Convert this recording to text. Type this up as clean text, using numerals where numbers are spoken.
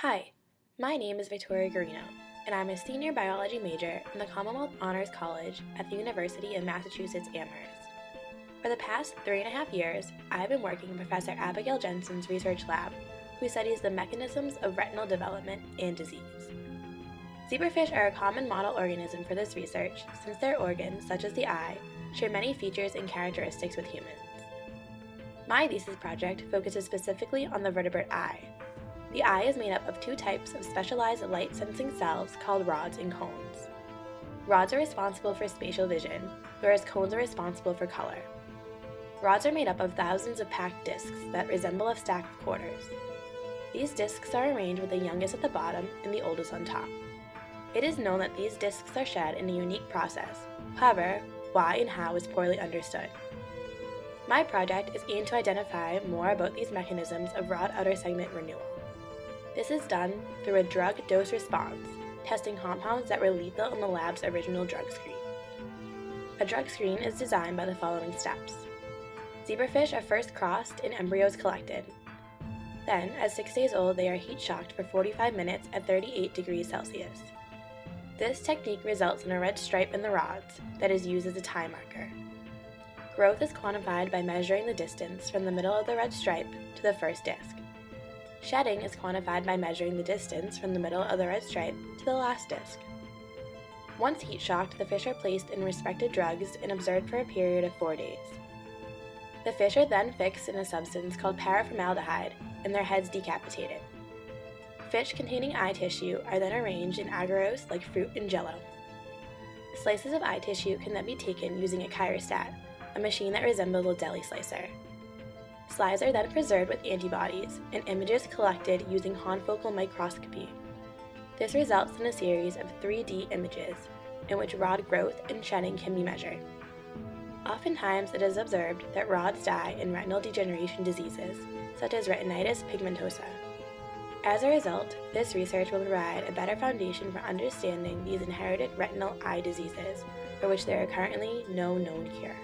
Hi, my name is Victoria Guarino, and I'm a senior biology major in the Commonwealth Honors College at the University of Massachusetts Amherst. For the past 3.5 years, I've been working in Professor Abigail Jensen's research lab, who studies the mechanisms of retinal development and disease. Zebrafish are a common model organism for this research since their organs, such as the eye, share many features and characteristics with humans. My thesis project focuses specifically on the vertebrate eye. The eye is made up of two types of specialized light-sensing cells called rods and cones. Rods are responsible for spatial vision, whereas cones are responsible for color. Rods are made up of thousands of packed discs that resemble a stack of quarters. These discs are arranged with the youngest at the bottom and the oldest on top. It is known that these discs are shed in a unique process. However, why and how is poorly understood. My project is aimed to identify more about these mechanisms of rod outer segment renewal. This is done through a drug dose response, testing compounds that were lethal in the lab's original drug screen. A drug screen is designed by the following steps. Zebrafish are first crossed and embryos collected. Then, at 6 days old, they are heat shocked for 45 minutes at 38 degrees Celsius. This technique results in a red stripe in the rods that is used as a time marker. Growth is quantified by measuring the distance from the middle of the red stripe to the first disc. Shedding is quantified by measuring the distance from the middle of the red stripe to the last disc. Once heat shocked, the fish are placed in respected drugs and observed for a period of 4 days. The fish are then fixed in a substance called paraformaldehyde and their heads decapitated. Fish containing eye tissue are then arranged in agarose like fruit and jello. Slices of eye tissue can then be taken using a chirostat, a machine that resembles a deli slicer. Slides are then preserved with antibodies and images collected using confocal microscopy. This results in a series of 3D images in which rod growth and shedding can be measured. Oftentimes it is observed that rods die in retinal degeneration diseases, such as retinitis pigmentosa. As a result, this research will provide a better foundation for understanding these inherited retinal eye diseases, for which there are currently no known cure.